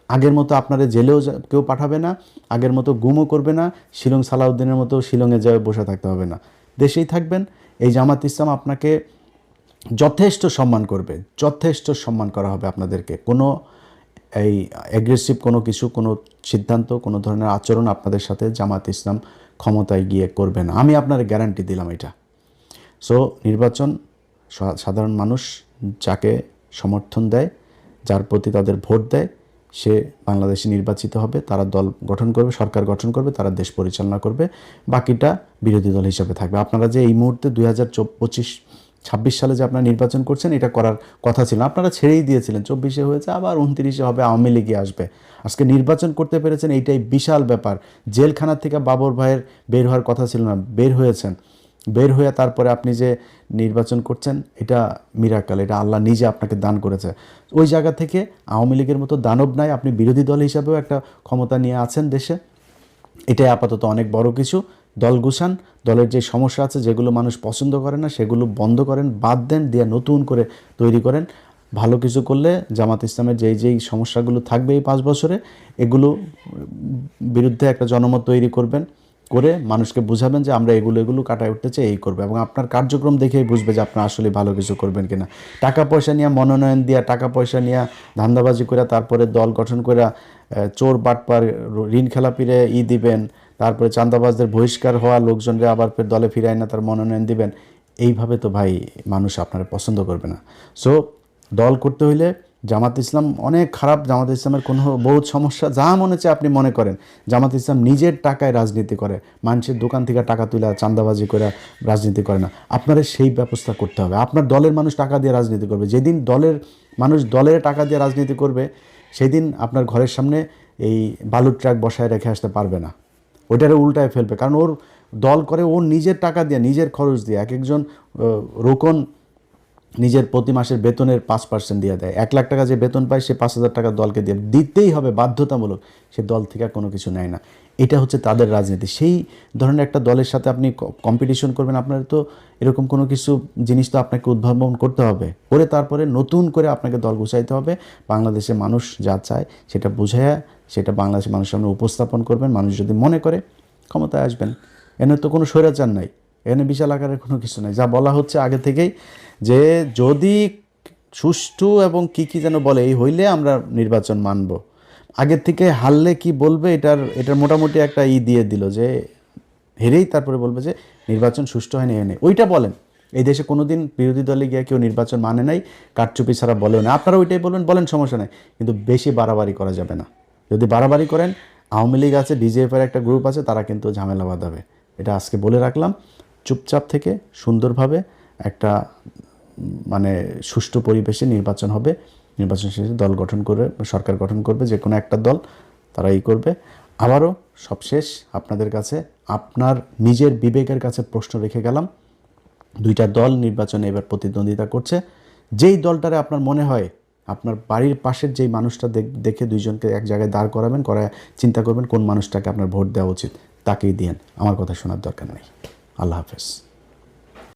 আগের মতো আপনারা জেলেও কেউ পাঠাবে না, আগের মতো গুমও করবে না, শিলং সালাউদ্দিনের মতো শিলংয়ে যাওয়া বসে থাকতে হবে না, দেশেই থাকবেন। এই জামাত ইসলাম আপনাকে যথেষ্ট সম্মান করবে, যথেষ্ট সম্মান করা হবে আপনাদেরকে। কোনো এই অ্যাগ্রেসিভ কোনো কিছু, কোনো সিদ্ধান্ত, কোনো ধরনের আচরণ আপনাদের সাথে জামাত ইসলাম ক্ষমতায় গিয়ে করবে না, আমি আপনার গ্যারান্টি দিলাম এটা। সো নির্বাচন সাধারণ মানুষ যাকে সমর্থন দেয়, যার প্রতি তাদের ভোট দেয়, সে বাংলাদেশে নির্বাচিত হবে, তারা দল গঠন করবে, সরকার গঠন করবে, তারা দেশ পরিচালনা করবে, বাকিটা বিরোধী দল হিসাবে থাকবে। আপনারা যে এই মুহূর্তে 2025-26 সালে যে আপনারা নির্বাচন করছেন, এটা করার কথা ছিল, আপনারা ছেড়েই দিয়েছিলেন। 24-এ হয়েছে, আবার 29-এ হবে, আওয়ামী লীগে আসবে। আজকে নির্বাচন করতে পেরেছেন, এইটাই বিশাল ব্যাপার। জেলখানা থেকে বাবর ভাইয়ের বের হওয়ার কথা ছিল না, বের হয়েছেন। বের হয়ে তারপরে আপনি যে নির্বাচন করছেন, এটা মিরাক্কেল, এটা আল্লাহ নিজে আপনাকে দান করেছে। ওই জায়গা থেকে আওয়ামী লীগের মতো দানব নাই, আপনি বিরোধী দল হিসাবেও একটা ক্ষমতা নিয়ে আছেন দেশে, এটাই আপাতত অনেক বড় কিছু। দল গুছান, দলের যে সমস্যা আছে, যেগুলো মানুষ পছন্দ করে না, সেগুলো বন্ধ করেন, বাদ দেন, দিয়ে নতুন করে তৈরি করেন। ভালো কিছু করলে জামাত ইসলামের যেই সমস্যাগুলো থাকবে এই 5 বছরে, এগুলো বিরুদ্ধে একটা জনমত তৈরি করবেন, করে মানুষকে বুঝাবেন যে আমরা এগুলো কাটায় উঠতে চাই, এই করবে, এবং আপনার কার্যক্রম দেখেই বুঝবে যে আপনি আসলে ভালো কিছু করবেন কিনা। টাকা পয়সা নিয়ে, মনোনয়ন দিয়া, টাকা পয়সা নিয়ে ধান্দাবাজি করে তারপরে দল গঠন করে চোর বাটপার ঋণ খেলাপিরে দিবেন, তারপরে চাঁদাবাজদের বহিষ্কার হওয়া লোকজনরা আবার ফের দলে ফিরায় না, তার মনোনয়ন দিবেন, এইভাবে তো ভাই মানুষ আপনারা পছন্দ করবে না। সো দল করতে হইলে জামাত ইসলাম অনেক খারাপ, জামাত ইসলামের কোনো বহুত সমস্যা, যা মনে চায় আপনি মনে করেন। জামাত ইসলাম নিজের টাকায় রাজনীতি করে, মানুষের দোকান থেকে টাকা তুলে চাঁদাবাজি করে রাজনীতি করে না। আপনারা সেই ব্যবস্থা করতে হবে। আপনার দলের মানুষ টাকা দিয়ে রাজনীতি করবে, যেদিন দলের মানুষ দলের টাকা দিয়ে রাজনীতি করবে, সেদিন আপনার ঘরের সামনে এই বালুর ট্রাক বসায় রেখে আসতে পারবে না, ওইটারে উল্টায় ফেলবে। কারণ ওর দল করে ওর নিজের টাকা দিয়ে, নিজের খরচ দিয়ে। এক একজন রোকন নিজের প্রতি মাসের বেতনের 5% দিয়ে দেয়। 1 লাখ টাকা যে বেতন পায়, সে 5,000 টাকা দলকে দিয়ে দিতেই হবে, বাধ্যতামূলক। সে দল থেকে কোনো কিছু নেয় না। এটা হচ্ছে তাদের রাজনীতি। সেই ধরনের একটা দলের সাথে আপনি কম্পিটিশন করবেন, আপনার তো এরকম কোনো কিছু জিনিস তো আপনাকে উদ্ভাবন করতে হবে, করে তারপরে নতুন করে আপনাকে দল গুছাইতে হবে। বাংলাদেশের মানুষ যা চায় সেটা বুঝাইয়া সেটা বাংলাদেশের মানুষের সামনে উপস্থাপন করবেন। মানুষ যদি মনে করে ক্ষমতায় আসবেন, এনে তো কোনো স্বৈরাচার নাই, এখানে বিশাল আকারের কোনো কিছু নাই। যা বলা হচ্ছে আগে থেকেই, যে যদি সুষ্ঠু এবং কি যেন বলে, এই হইলে আমরা নির্বাচন মানব। আগের থেকে হারলে কি বলবে, এটার মোটামুটি একটা দিয়ে দিল, যে হেরেই তারপরে বলবে যে নির্বাচন সুষ্ঠু হয়নি, এনে ওইটা বলেন। এই দেশে কোনোদিন বিরোধী দলে গিয়ে কেউ নির্বাচন মানে নাই, কারচুপি ছাড়া বলেও না। আপনারা ওইটাই বলেন সমস্যা নাই, কিন্তু বেশি বাড়াবাড়ি করা যাবে না। যদি বাড়াবাড়ি করেন, আওয়ামী লীগ আছে, ডিজিএফের একটা গ্রুপ আছে, তারা কিন্তু ঝামেলা বাঁধাবে। এটা আজকে বলে রাখলাম। চুপচাপ থেকে সুন্দরভাবে একটা মানে সুষ্ঠু পরিবেশে নির্বাচন হবে। নির্বাচন শেষে দল গঠন করে সরকার গঠন করবে, যে কোনো একটা দল, তারা করবে। আবারও সবশেষ আপনাদের কাছে আপনার নিজের বিবেকের কাছে প্রশ্ন রেখে গেলাম। 2টা দল নির্বাচনে এবার প্রতিদ্বন্দ্বিতা করছে। যেই দলটারে আপনার মনে হয়, আপনার বাড়ির পাশের যেই মানুষটা দেখে 2জনকে এক জায়গায় দাঁড় করাবেন, চিন্তা করবেন কোন মানুষটাকে আপনার ভোট দেওয়া উচিত, তাকেই দিয়েন। আমার কথা শোনার দরকার নেই। আল্লাহ হাফেজ।